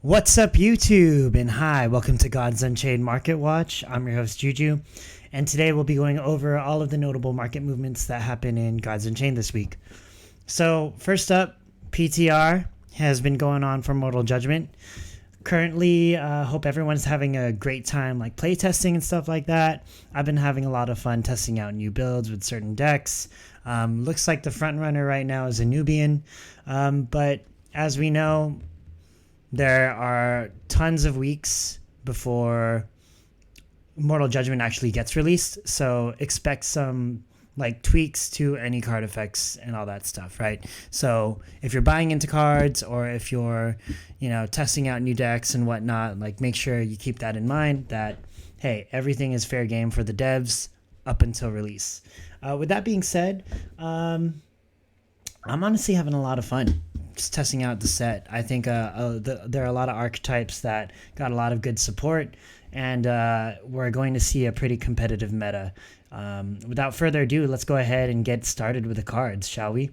What's up, YouTube? And hi, welcome to Gods Unchained Market Watch. I'm your host, Juju, and today we'll be going over all of the notable market movements that happen in Gods Unchained this week. So, first up, PTR has been going on for Mortal Judgment. Currently, hope everyone's having a great time like playtesting and stuff like that. I've been having a lot of fun testing out new builds with certain decks. Looks like the front runner right now is Anubian, but as we know, there are tons of weeks before Mortal Judgment actually gets released, so expect some like tweaks to any card effects and all that stuff, right? So if you're buying into cards or if you're, testing out new decks and whatnot, like make sure you keep that in mind that, hey, everything is fair game for the devs up until release. With that being said, I'm honestly having a lot of fun just testing out the set. I think there are a lot of archetypes that got a lot of good support, and we're going to see a pretty competitive meta. Without further ado, let's go ahead and get started with the cards, shall we?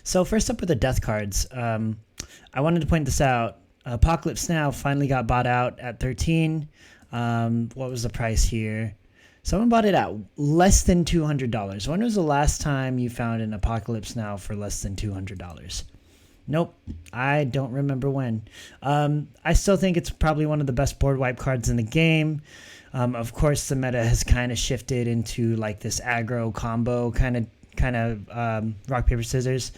So first up with the death cards, I wanted to point this out. Apocalypse Now finally got bought out at 13. What was the price here? Someone bought it at less than $200. When was the last time you found an Apocalypse Now for less than $200? Nope, I don't remember when. I still think it's probably one of the best board wipe cards in the game. Of course, the meta has kind of shifted into like this aggro combo kind of rock paper scissors.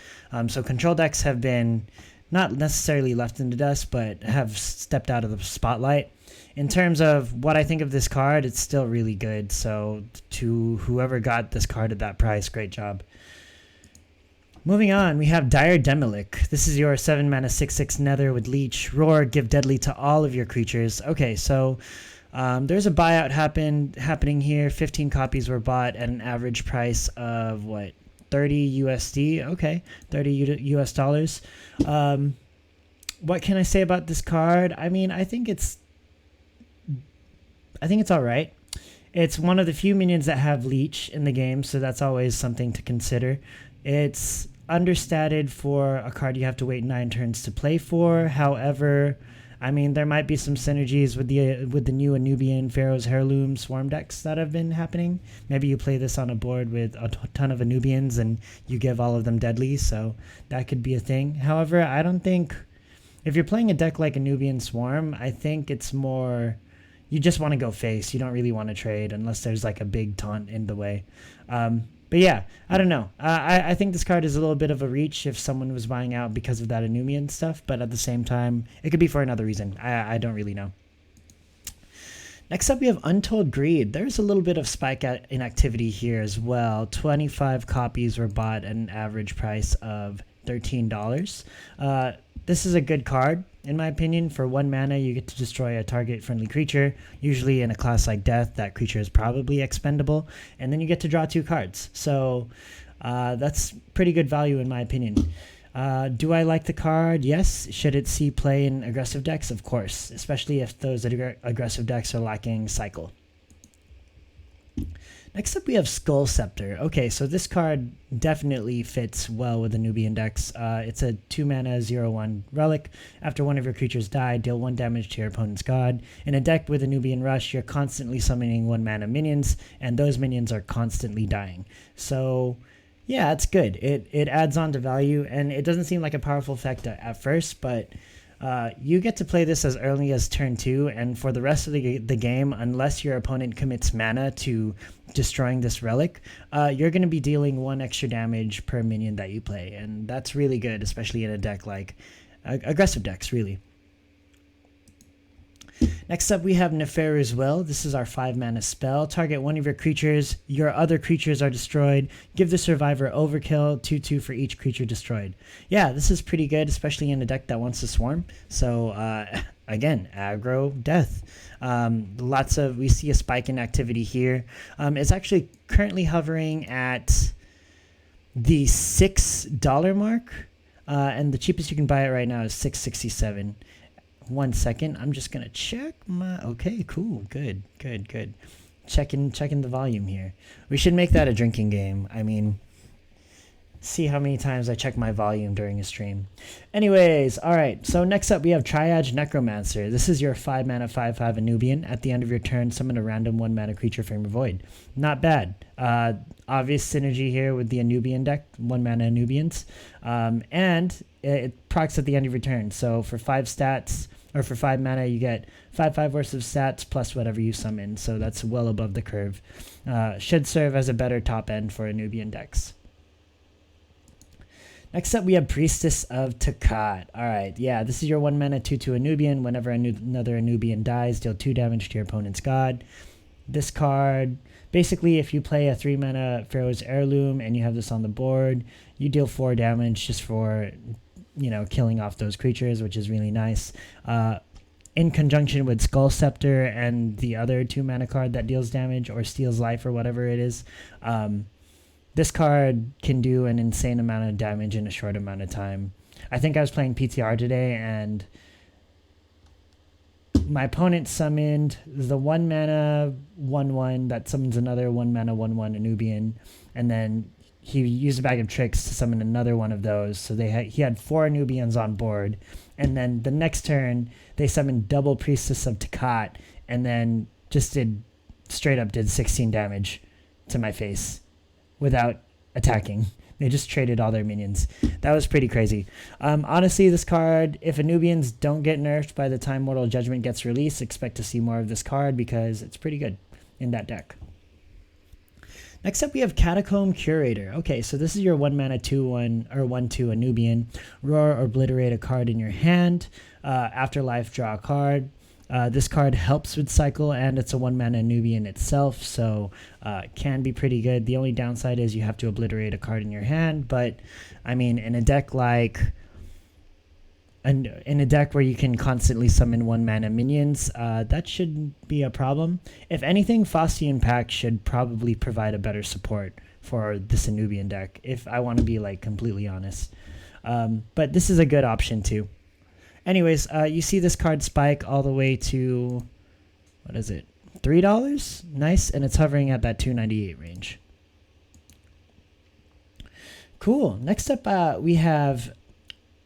So control decks have been not necessarily left in the dust, but have stepped out of the spotlight. In terms of what I think of this card, it's still really good. So to whoever got this card at that price, great job. Moving on, we have Dire Demolic. This is your 7 mana 6/6 Nether with Leech. Roar, give deadly to all of your creatures. Okay, so there's a buyout happening here. 15 copies were bought at an average price of what? 30 USD. Okay, 30 US dollars. What can I say about this card? I mean, I think it's all right. It's one of the few minions that have Leech in the game, so that's always something to consider. It's understated for a card you have to wait 9 turns to play for. However, I mean, there might be some synergies with the new Anubian Pharaoh's Heirloom Swarm decks that have been happening. Maybe you play this on a board with a ton of Anubians and you give all of them deadly, so that could be a thing. However, I don't think if you're playing a deck like Anubian Swarm, I think it's more you just want to go face. You don't really want to trade unless there's like a big taunt in the way. But yeah, I don't know. I think this card is a little bit of a reach if someone was buying out because of that Anubian stuff. But at the same time, it could be for another reason. I don't really know. Next up, we have Untold Greed. There's a little bit of spike in activity here as well. 25 copies were bought at an average price of $13. This is a good card, in my opinion. For 1 mana, you get to destroy a target friendly creature. Usually in a class like Death, that creature is probably expendable. And then you get to draw 2 cards. So that's pretty good value, in my opinion. Do I like the card? Yes. Should it see play in aggressive decks? Of course, especially if those aggressive decks are lacking cycle. Next up, we have Skull Scepter. Okay, so this card definitely fits well with the Nubian decks. It's a 2 mana 0/1 relic. After one of your creatures die, deal 1 damage to your opponent's god. In a deck with a Nubian Rush, you're constantly summoning 1 mana minions, and those minions are constantly dying. So yeah, it's good. It adds on to value, and it doesn't seem like a powerful effect at first, but you get to play this as early as turn 2, and for the rest of the game, unless your opponent commits mana to destroying this relic, you're going to be dealing 1 extra damage per minion that you play, and that's really good, especially in a deck like aggressive decks, really. Next up, we have Neferu's Will. This is our 5 mana spell. Target one of your creatures. Your other creatures are destroyed. Give the survivor overkill, 2/2 for each creature destroyed. Yeah, this is pretty good, especially in a deck that wants to swarm. So, again, aggro death. We see a spike in activity here. It's actually currently hovering at the $6 mark, and the cheapest you can buy it right now is $6.67. 1 second, I'm just gonna check my. Okay, cool, good. Checking the volume here. We should make that a drinking game. I mean, see how many times I check my volume during a stream. Anyways, all right. So next up, we have Triad Necromancer. This is your 5 mana 5/5 Anubian. At the end of your turn, summon a random 1 mana creature from your void. Not bad. Obvious synergy here with the Anubian deck, 1 mana Anubians. And it procs at the end of your turn. So for 5 stats, or for 5 mana, you get 5/5 worth of stats plus whatever you summon. So that's well above the curve. Should serve as a better top end for Anubian decks. Next up, we have Priestess of Takat. All right, yeah, this is your 1 mana 2/2 Anubian. Whenever another Anubian dies, deal 2 damage to your opponent's god. This card, basically, if you play a 3 mana Pharaoh's Heirloom and you have this on the board, you deal 4 damage just for, killing off those creatures, which is really nice. In conjunction with Skull Scepter and the other 2 mana card that deals damage or steals life or whatever it is, this card can do an insane amount of damage in a short amount of time. I think I was playing PTR today, and my opponent summoned the 1 mana 1/1 that summons another 1 mana 1/1 Anubian, and then he used a bag of tricks to summon another one of those. So he had 4 Anubians on board, and then the next turn they summoned double Priestess of Takat, and then just did 16 damage to my face without attacking. They just traded all their minions. That was pretty crazy. Honestly, this card, if Anubians don't get nerfed by the time Mortal Judgment gets released, expect to see more of this card because it's pretty good in that deck. Next up, we have Catacomb Curator. Okay, so this is your 1 mana 2/1 or 1/2 Anubian. Roar or obliterate a card in your hand. Afterlife, draw a card. This card helps with cycle, and it's a 1 mana Anubian itself, so it can be pretty good. The only downside is you have to obliterate a card in your hand, but I mean, in a deck where you can constantly summon 1 mana minions, that shouldn't be a problem. If anything, Faustian Pact should probably provide a better support for this Anubian deck, if I want to be completely honest. But this is a good option too. Anyways, you see this card spike all the way to, what is it, $3? Nice, and it's hovering at that 298 range. Cool. Next up, we have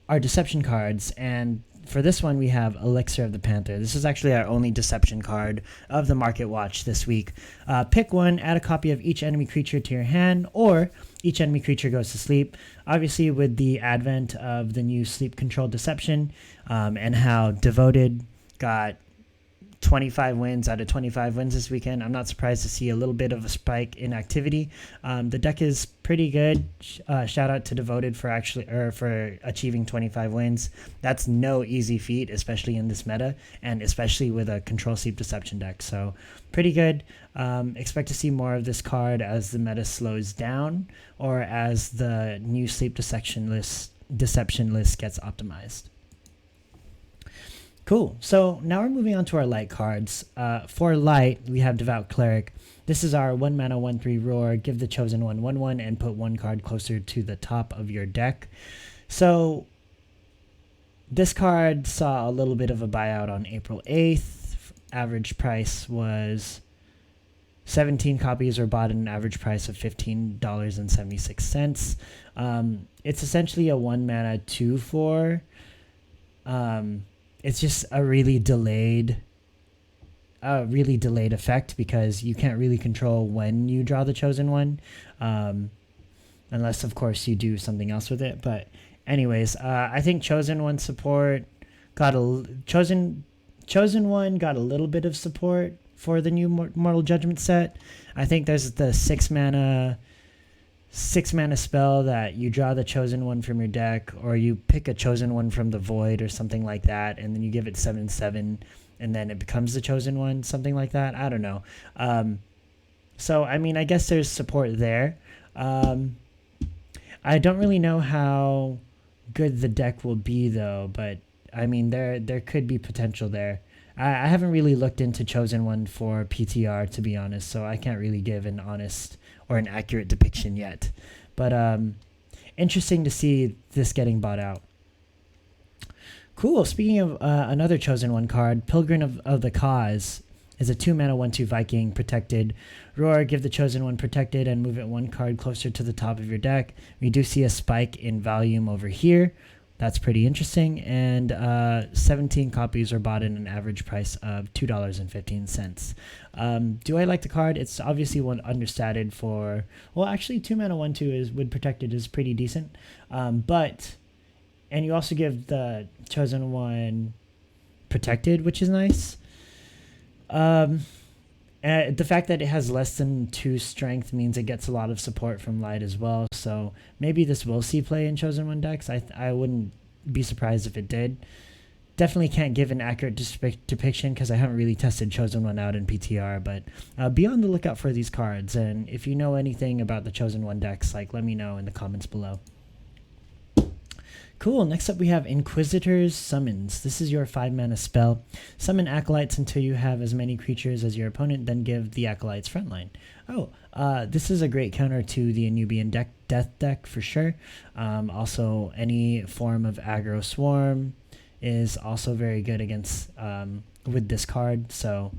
our Deception cards, and for this one, we have Elixir of the Panther. This is actually our only Deception card of the Market Watch this week. Pick one, add a copy of each enemy creature to your hand, or each enemy creature goes to sleep. Obviously, with the advent of the new sleep control Deception, and how Devoted got 25 wins out of 25 wins this weekend, I'm not surprised to see a little bit of a spike in activity. The deck is pretty good. Shout out to Devoted for achieving 25 wins. That's no easy feat, especially in this meta, and especially with a control sleep Deception deck. So pretty good. Expect to see more of this card as the meta slows down, or as the new sleep Deception list gets optimized. Cool. So now we're moving on to our light cards. For light, we have Devout Cleric. This is our 1 mana 1/3 Roar. Give the chosen one 1/1 and put 1 card closer to the top of your deck. So this card saw a little bit of a buyout on April 8th. Average price was 17 copies were bought at an average price of $15.76. It's essentially a 1 mana 2/4. It's just a really delayed effect, because you can't really control when you draw the chosen one, unless of course you do something else with it. But anyways, I think chosen one got a little bit of support for the new Mortal Judgment set. I think there's the 6 mana spell that you draw the chosen one from your deck, or you pick a chosen one from the void or something like that, and then you give it 7/7, and then it becomes the chosen one, something like that. I don't know. So I mean, I guess there's support there. I don't really know how good the deck will be though, but I mean, there could be potential there. I haven't really looked into chosen one for PTR, to be honest, so I can't really give an honest or an accurate depiction yet. But interesting to see this getting bought out. Cool. Speaking of another chosen one card, Pilgrim of the Cause. is a 2-mana 1/2 Viking protected. Roar, give the chosen one protected and move it 1 card closer to the top of your deck. We do see a spike in volume over here. That's pretty interesting. And 17 copies are bought at an average price of $2.15. Do I like the card? It's obviously one understated for, well, actually 2-mana 1/2 is would protected is pretty decent. And you also give the chosen one protected, which is nice. The fact that it has less than 2 strength means it gets a lot of support from light as well. So maybe this will see play in chosen one decks. I wouldn't be surprised if it did. Definitely can't give an accurate depiction because I haven't really tested chosen one out in PTR. But be on the lookout for these cards. And if you know anything about the chosen one decks, like let me know in the comments below. Cool. Next up we have Inquisitor's Summons. This is your 5-mana spell. Summon Acolytes until you have as many creatures as your opponent, then give the Acolytes frontline. This is a great counter to the Anubian death deck for sure. Also, any form of aggro swarm is also very good against with this card. So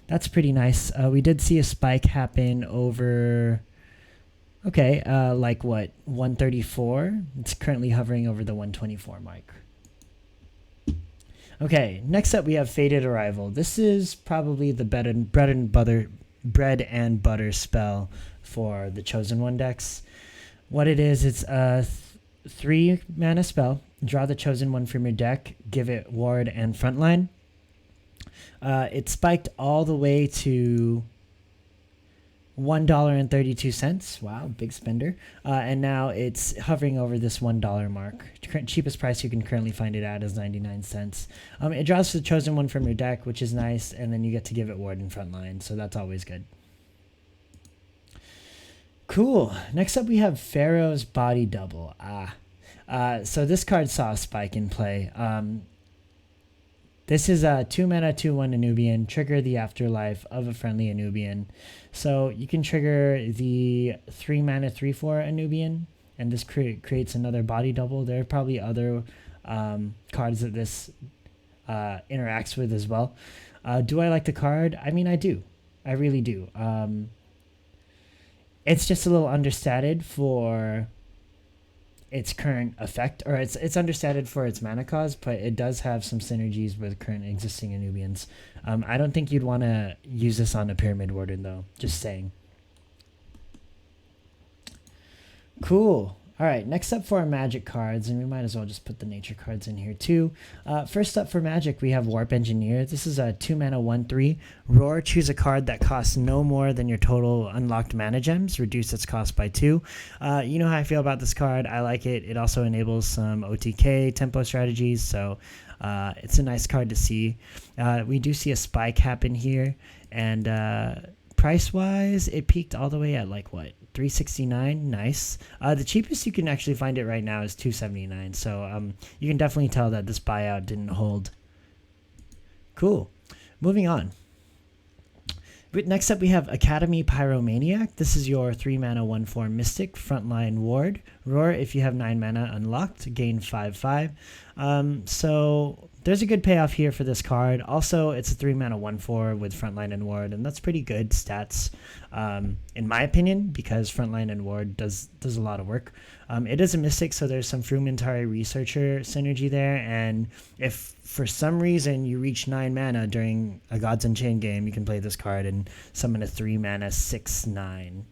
that's pretty nice. We did see a spike happen over... Okay, like what, 134? It's currently hovering over the 124 mark. Okay, next up we have Fated Arrival. This is probably the bread and butter spell for the Chosen One decks. What it is, it's a 3-mana spell. Draw the Chosen One from your deck, give it ward and frontline. It spiked all the way to $1.32. Wow, big spender. And now it's hovering over this $1 mark. Cheapest price you can currently find it at is 99 cents. It draws the chosen one from your deck, which is nice, and then you get to give it ward in front line, so that's always good. Cool. Next up we have Pharaoh's Body Double. So this card saw a spike in play. This is a 2-mana 2/1 Anubian. Trigger the afterlife of a friendly Anubian. So you can trigger the 3-mana 3/4 Anubian, and this creates another body double. There are probably other cards that this interacts with as well. Do I like the card? I mean, I do. I really do. It's just a little understated for its current effect, or it's understated for its mana cost, but it does have some synergies with current existing Anubians. I don't think you'd want to use this on a Pyramid Warden though, just saying. Cool. All right, next up for our Magic cards, and we might as well just put the nature cards in here too. First up for Magic, we have Warp Engineer. This is a 2-mana 1/3. Roar, choose a card that costs no more than your total unlocked mana gems. Reduce its cost by 2. You know how I feel about this card. I like it. It also enables some OTK tempo strategies, so it's a nice card to see. We do see a spike happen here, and price-wise, it peaked all the way at like what? $369. Nice. The cheapest you can actually find it right now is $279. So you can definitely tell that this buyout didn't hold. Cool. Moving on. But next up we have Academy Pyromaniac. This is your 3-mana 1/4 Mystic frontline ward. Roar, if you have 9 mana unlocked, gain 5/5. So there's a good payoff here for this card. Also, it's a 3-mana 1/4 with frontline and ward, and that's pretty good stats, in my opinion, because frontline and ward does a lot of work. It is a Mystic, so there's some Frumentary Researcher synergy there, and if for some reason you reach 9 mana during a Gods Unchained game, you can play this card and summon a 3-mana 6/9.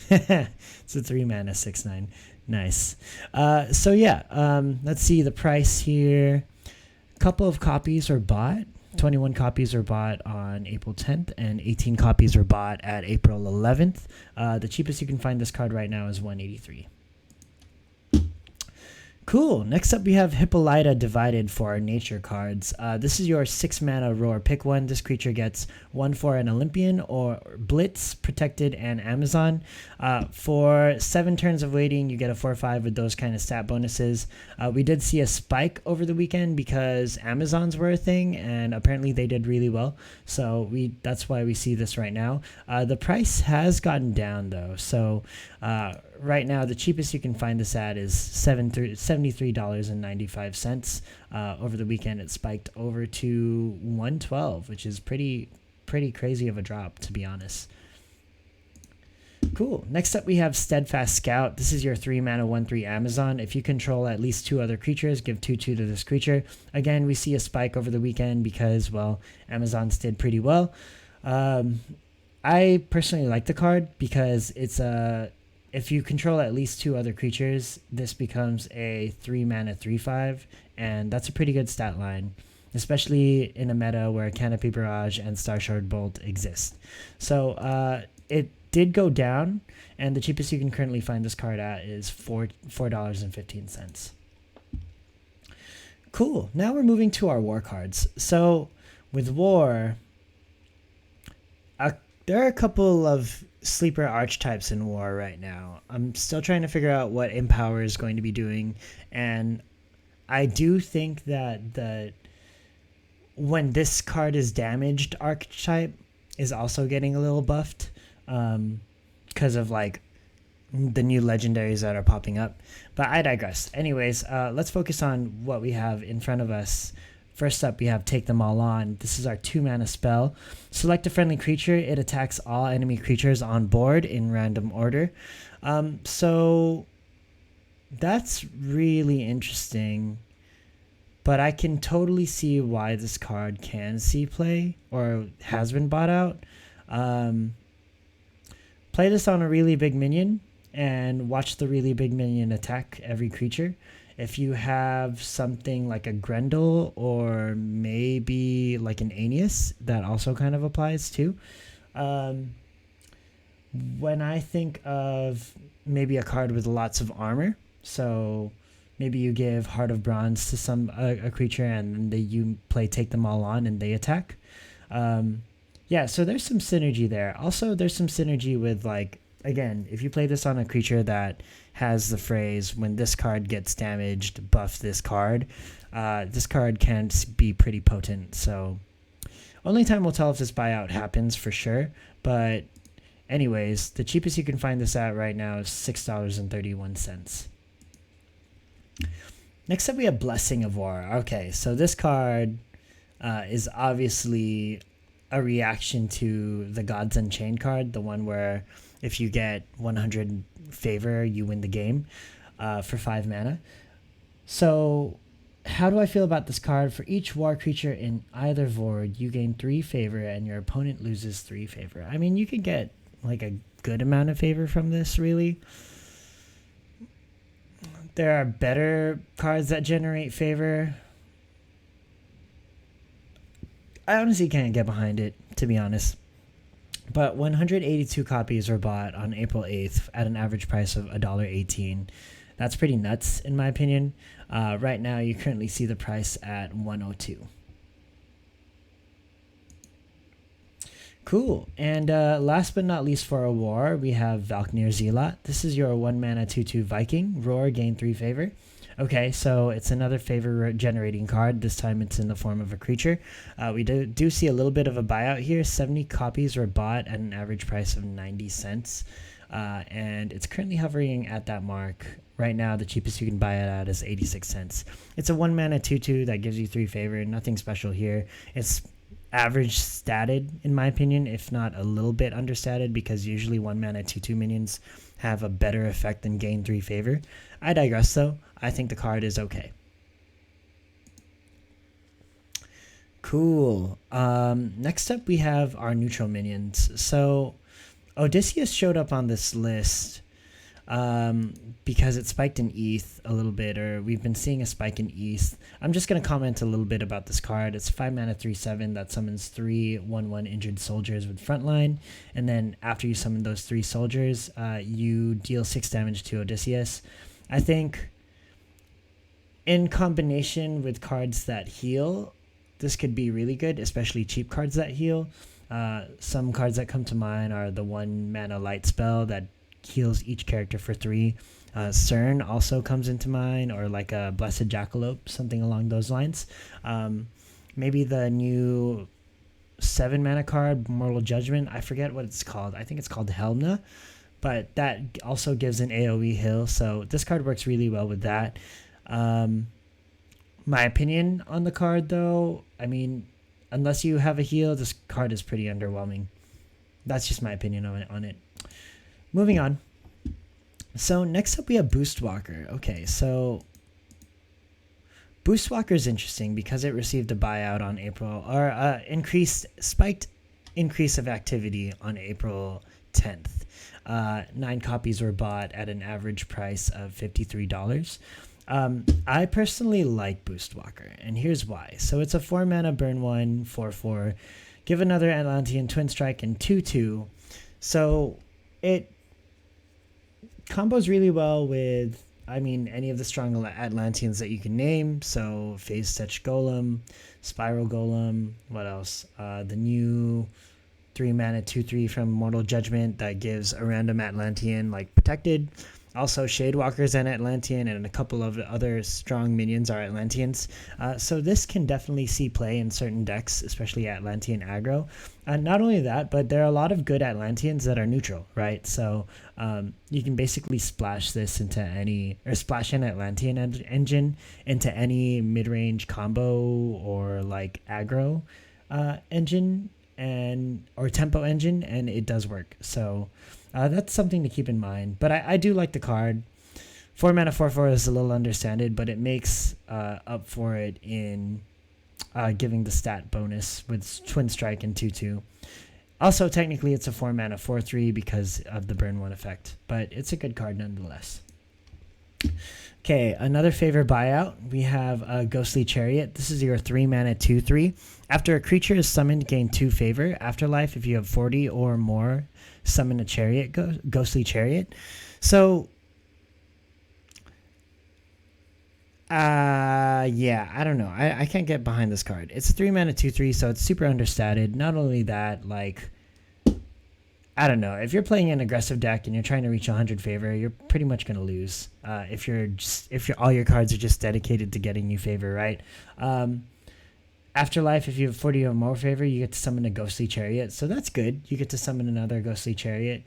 It's a 3-mana 6/9. Nice. So yeah, let's see the price here. A couple of copies are bought. 21 copies are bought on April 10th, and 18 copies were bought at April 11th. The cheapest you can find this card right now is $183. Cool. Next up, we have Hippolyta Divided for our nature cards. This is your 6-mana Roar. Pick one. This creature gets 1 for an Olympian or Blitz, Protected, and Amazon. For 7 turns of waiting, you get a 4/5 with those kind of stat bonuses. We did see a spike over the weekend because Amazons were a thing, and apparently they did really well. So that's why we see this right now. The price has gotten down though. So right now, the cheapest you can find this at is $73.95. Over the weekend, it spiked over to 112, which is pretty crazy of a drop, to be honest. Cool. Next up, we have Steadfast Scout. This is your 3 mana 1/3 Amazon. If you control at least 2 other creatures, give 2/2 to this creature. Again, we see a spike over the weekend because, well, Amazons did pretty well. I personally like the card because it's if you control at least 2 other creatures, this becomes a 3 mana 3/5, and that's a pretty good stat line, especially in a meta where Canopy Barrage and Starshard Bolt exist. So it did go down, and the cheapest you can currently find this card at is $4.15. Cool. Now we're moving to our war cards. So with war, there are a couple of sleeper archetypes in war right now. I'm still trying to figure out what Empower is going to be doing, and I do think that when this card is damaged archetype is also getting a little buffed because of like the new legendaries that are popping up. But I digress. Anyways, let's focus on what we have in front of us. First up, we have Take Them All On. This is our 2 mana spell. Select a friendly creature. It attacks all enemy creatures on board in random order. So that's really interesting. But I can totally see why this card can see play or has been bought out. Play this on a really big minion and watch the really big minion attack every creature. If you have something like a Grendel or maybe like an Aeneas, that also kind of applies too. When I think of maybe a card with lots of armor, so maybe you give Heart of Bronze to a creature and then you play Take Them All On and they attack. Yeah, so there's some synergy there. Also, there's some synergy with, like, again, if you play this on a creature that has the phrase, when this card gets damaged, buff this card can be pretty potent. So only time will tell if this buyout happens for sure. But anyways, the cheapest you can find this at right now is $6.31. Next up, we have Blessing of War. Okay, so this card is obviously a reaction to the Gods Unchained card, the one where if you get 100 favor, you win the game for 5 mana. So how do I feel about this card? For each war creature in either void, you gain 3 favor and your opponent loses 3 favor. I mean, you could get like a good amount of favor from this, really. There are better cards that generate favor. I honestly can't get behind it, to be honest. But 182 copies were bought on April 8th at an average price of $1.18. That's pretty nuts, in my opinion. Right now, you currently see the price at $102. Cool. And last but not least for a war, we have Valknir Zealot. This is your 1 mana 2/2 Viking. Roar, gain 3 favor. Okay, so it's another favor generating card. This time it's in the form of a creature. We do see a little bit of a buyout here. 70 copies were bought at an average price of 90 cents. And it's currently hovering at that mark. Right now, the cheapest you can buy it at is 86 cents. It's a 1 mana 2/2 that gives you 3 favor. Nothing special here. It's average statted, in my opinion, if not a little bit understated, because usually 1 mana 2/2 minions have a better effect than gain 3 favor. I digress though. I think the card is okay. Cool. Next up we have our neutral minions. So Odysseus showed up on this list because it spiked in ETH a little bit, or we've been seeing a spike in ETH. I'm just going to comment a little bit about this card. It's 5 mana 3/7 that summons 3 1/1 injured soldiers with frontline, and then after you summon those 3 soldiers, you deal 6 damage to Odysseus. I think in combination with cards that heal, this could be really good, especially cheap cards that heal. Some cards that come to mind are the 1 mana light spell that heals each character for 3. CERN also comes into mind, or like a Blessed Jackalope, something along those lines. Maybe the new 7 mana card, Mortal Judgment. I forget what it's called. I think it's called Helmna. but that also gives an AoE heal, so this card works really well with that. My opinion on the card, though, I mean, unless you have a heal, this card is pretty underwhelming. That's just my opinion on it. Moving on. So next up we have Boost Walker. Okay, so Boost Walker is interesting because it received a buyout on April, or spiked increase of activity on April 10th. 9 copies were bought at an average price of $53. I personally like Boost Walker, and here's why. So it's a 4 mana burn 1, 4/4, give another Atlantean Twin Strike and 2/2. So it combos really well with, I mean, any of the strong Atlanteans that you can name. So Phase Touch Golem, Spiral Golem, what else? The new 3 mana 2/3 from Mortal Judgment that gives a random Atlantean like protected. Also, Shadewalker is an Atlantean, and a couple of other strong minions are Atlanteans. So this can definitely see play in certain decks, especially Atlantean aggro. Not only that, but there are a lot of good Atlanteans that are neutral, right? So you can basically splash this into any, or splash an Atlantean engine into any mid-range combo or like aggro engine or tempo engine, and it does work. So that's something to keep in mind. But I do like the card. 4 mana 4/4 is a little understated, but it makes up for it in giving the stat bonus with Twin Strike and 2/2. Also, technically, it's a 4 mana 4/3 because of the burn 1 effect, but it's a good card nonetheless. Okay, another favorite buyout. We have a Ghostly Chariot. This is your 3 mana 2/3. After a creature is summoned, gain 2 favor. Afterlife, if you have 40 or more, summon a chariot, Ghostly Chariot. So, yeah, I don't know. I can't get behind this card. It's a 3 mana 2/3, so it's super understated. Not only that, like, I don't know. If you're playing an aggressive deck and you're trying to reach 100 favor, you're pretty much gonna lose. If all your cards are just dedicated to getting you favor, right? Afterlife, if you have 40 or more favor, you get to summon a Ghostly Chariot. So that's good. You get to summon another Ghostly Chariot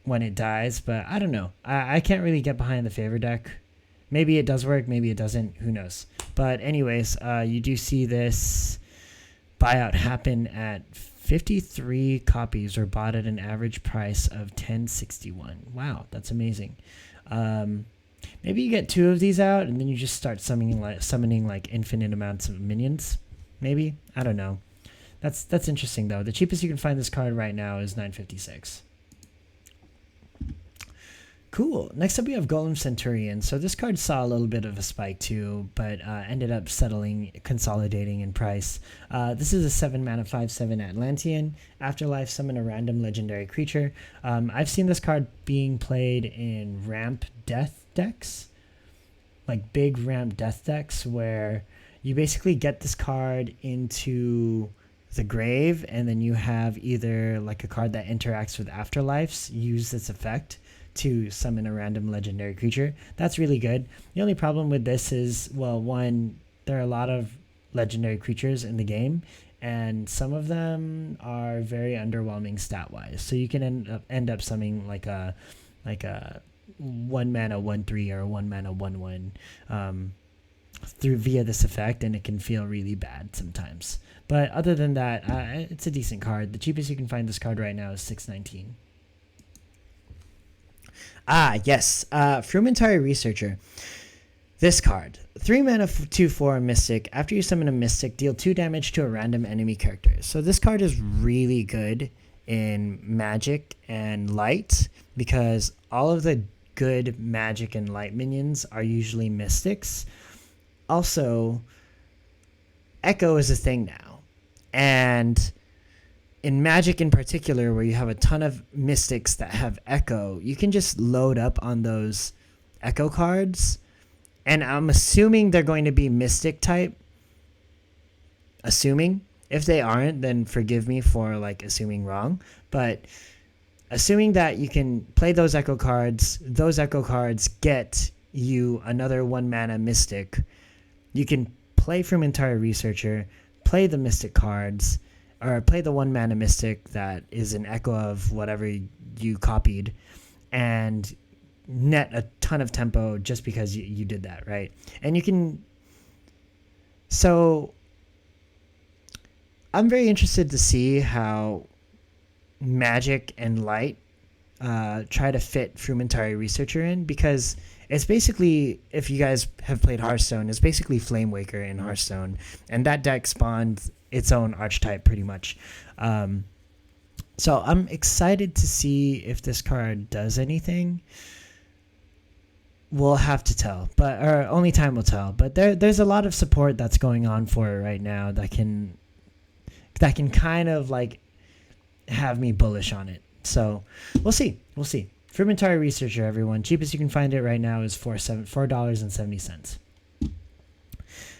when it dies. But I don't know. I can't really get behind the favor deck. Maybe it does work. Maybe it doesn't. Who knows? But anyways, you do see this buyout happen at 53 copies were bought at an average price of $10.61. Wow, that's amazing. Maybe you get 2 of these out, and then you just start summoning like infinite amounts of minions. Maybe, I don't know. That's interesting though. The cheapest you can find this card right now is $9.56. Cool. Next up we have Golem Centurion. So this card saw a little bit of a spike too, but ended up consolidating in price. This is a 7 mana 5/7 Atlantean. Afterlife, summon a random legendary creature. I've seen this card being played in ramp death decks, like big ramp death decks, where you basically get this card into the grave, and then you have either like a card that interacts with Afterlifes, use this effect to summon a random legendary creature. That's really good. The only problem with this is, well, one, there are a lot of legendary creatures in the game, and some of them are very underwhelming stat wise. So you can end up summoning like a 1 mana 1/3 or a 1 mana 1/1 via this effect, and it can feel really bad sometimes. But other than that, it's a decent card. The cheapest you can find this card right now is $6.19. Yes, Frumentary Researcher. This card, 3 mana 2/4 Mystic. After you summon a Mystic, deal 2 damage to a random enemy character. So this card is really good in Magic and Light, because all of the good Magic and Light minions are usually Mystics. Also, Echo is a thing now, and in Magic in particular, where you have a ton of Mystics that have Echo, you can just load up on those Echo cards, and I'm assuming they're going to be Mystic type. Assuming. If they aren't, then forgive me for like assuming wrong, but assuming that you can play those Echo cards get you another 1 mana Mystic. You can play Frumentary Researcher, play the Mystic cards, or play the 1 mana mystic that is an echo of whatever you copied, and net a ton of tempo just because you did that, right? And you can. So I'm very interested to see how Magic and Light try to fit Frumentary Researcher in, because it's basically, if you guys have played Hearthstone, it's basically Flame Waker in Hearthstone, and that deck spawned its own archetype pretty much. So I'm excited to see if this card does anything. We'll have to tell, or only time will tell. But there's a lot of support that's going on for it right now that can kind of like have me bullish on it. So we'll see. Frumentary Researcher, everyone. Cheapest you can find it right now is $4.70.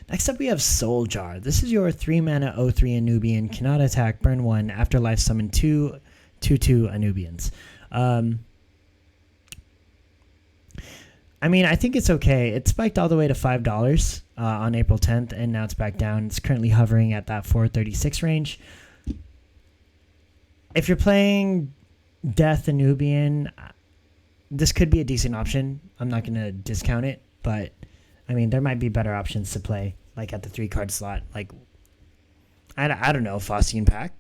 Next up, we have Soul Jar. This is your 3-mana 0/3 Anubian. Cannot attack, burn 1, afterlife summon 2 2/2 Anubians. I mean, I think it's okay. It spiked all the way to $5 on April 10th, and now it's back down. It's currently hovering at that 436 range. If you're playing Death Anubian, this could be a decent option. I'm not going to discount it, but I mean, there might be better options to play, like at the 3-card slot. Like, I don't know, Faustian Pack?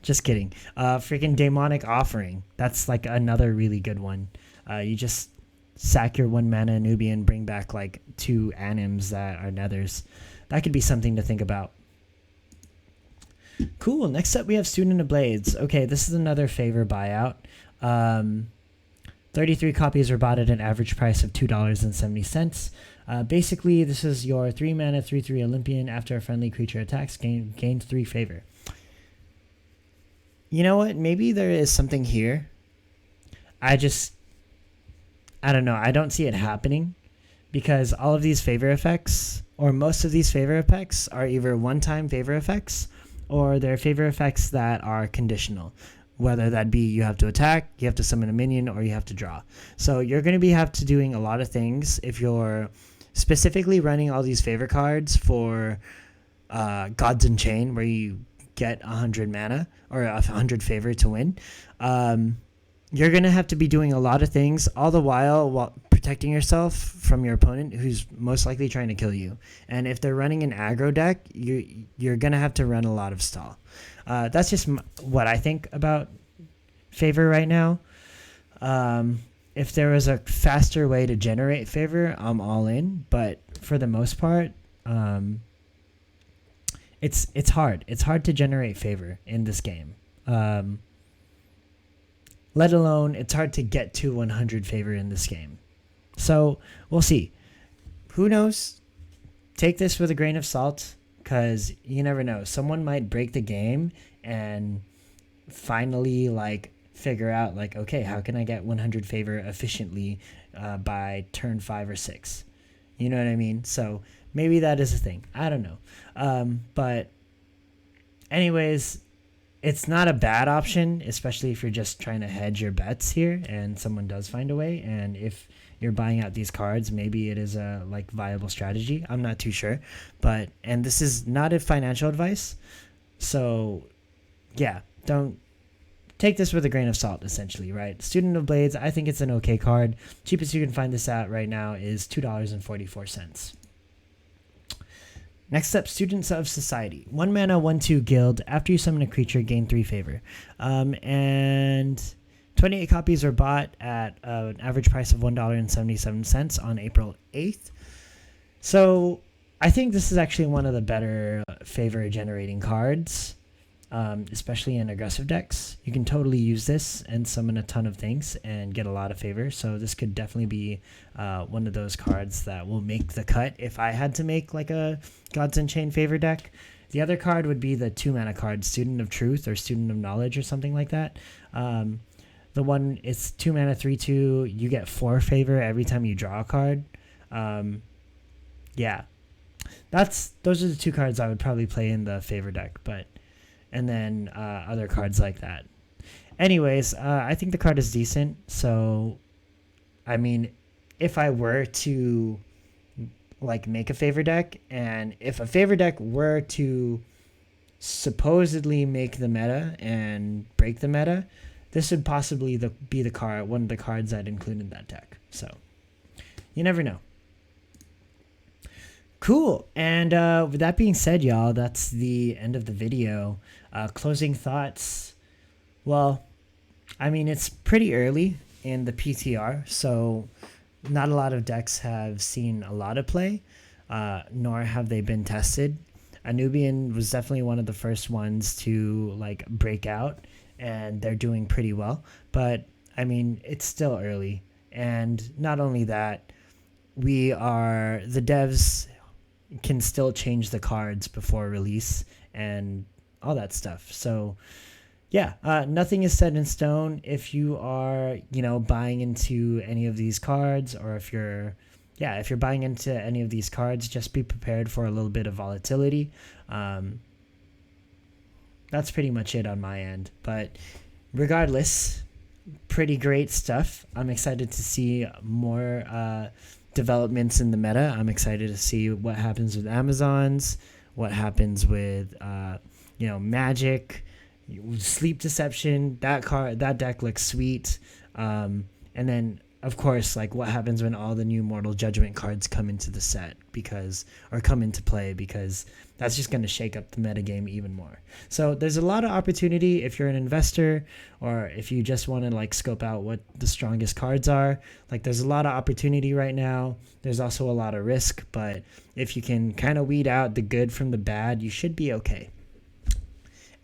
Just kidding. Freaking Demonic Offering. That's like another really good one. You just sack your 1-mana Anubian, bring back like 2 Anims that are Nethers. That could be something to think about. Cool. Next up, we have Student of Blades. Okay, this is another favor buyout. 33 copies were bought at an average price of $2.70. Basically, this is your 3-mana 3/3 Olympian. After a friendly creature attacks, gain 3 favor. You know what? Maybe there is something here. I don't know. I don't see it happening, because all of these favor effects, or most of these favor effects, are either one-time favor effects, or they're favor effects that are conditional. Whether that be you have to attack, you have to summon a minion, or you have to draw. So you're going to have to doing a lot of things if you're specifically running all these favor cards for Gods Unchained, where you get 100 mana or 100 favor to win. You're going to have to be doing a lot of things, all the while protecting yourself from your opponent, who's most likely trying to kill you. And if they're running an aggro deck, you're going to have to run a lot of stall. That's just what I think about favor right now. If there was a faster way to generate favor, I'm all in. But for the most part, it's hard. It's hard to generate favor in this game. Let alone, it's hard to get to 100 favor in this game. So we'll see. Who knows? Take this with a grain of salt, because you never know. Someone might break the game and finally figure out okay, how can I get 100 favor efficiently by turn 5 or 6? You know what I mean? So maybe that is a thing. I don't know. But anyways, it's not a bad option, especially if you're just trying to hedge your bets here and someone does find a way. And if you're buying out these cards, maybe it is a viable strategy. I'm not too sure, and this is not a financial advice. So yeah, don't take this with a grain of salt, essentially, right? Student of Blades, I think it's an okay card. Cheapest you can find this at right now is $2.44. Next up, Students of Society. 1 mana, 1/2 guild. After you summon a creature, gain 3 favor. And 28 copies were bought at an average price of $1.77 on April 8th. So I think this is actually one of the better favor generating cards, especially in aggressive decks. You can totally use this and summon a ton of things and get a lot of favor. So this could definitely be one of those cards that will make the cut if I had to make a Gods Unchained favor deck. The other card would be the 2-mana card, Student of Truth or Student of Knowledge or something like that. The one is 2 mana 3/2. You get 4 favor every time you draw a card. Yeah, those are the 2 cards I would probably play in the favor deck. And then other cards like that. Anyways, I think the card is decent. So, I mean, if I were to make a favor deck, and if a favor deck were to supposedly make the meta and break the meta, this would possibly be the card, one of the cards I'd include in that deck. So you never know. Cool. And with that being said, y'all, that's the end of the video. Closing thoughts. Well, I mean, it's pretty early in the PTR, so not a lot of decks have seen a lot of play, nor have they been tested. Anubian was definitely one of the first ones to like break out, and they're doing pretty well. But I mean, it's still early, and not only that, the devs can still change the cards before release and all that stuff. So yeah, nothing is set in stone. If you are, buying into any of these cards, or if you're buying into any of these cards, just be prepared for a little bit of volatility. That's pretty much it on my end. But regardless, pretty great stuff. I'm excited to see more developments in the meta. I'm excited to see what happens with Amazons, what happens with Magic, Sleep Deception. That deck looks sweet. And then of course, like what happens when all the new Mortal Judgment cards come into the set come into play, because that's just going to shake up the metagame even more. So there's a lot of opportunity if you're an investor, or if you just want to like scope out what the strongest cards are. Like there's a lot of opportunity right now. There's also a lot of risk, but if you can kind of weed out the good from the bad, you should be okay.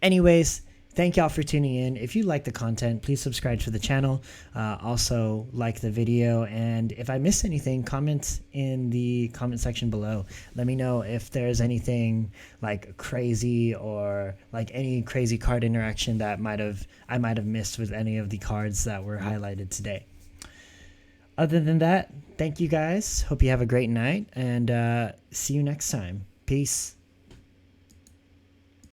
Anyways, thank y'all for tuning in. If you like the content, please subscribe to the channel. Also like the video, and if I missed anything, comment in the comment section below. Let me know if there's anything like crazy, or like any crazy card interaction that I might have missed with any of the cards that were highlighted today. Other than that, thank you guys. Hope you have a great night, and see you next time. Peace.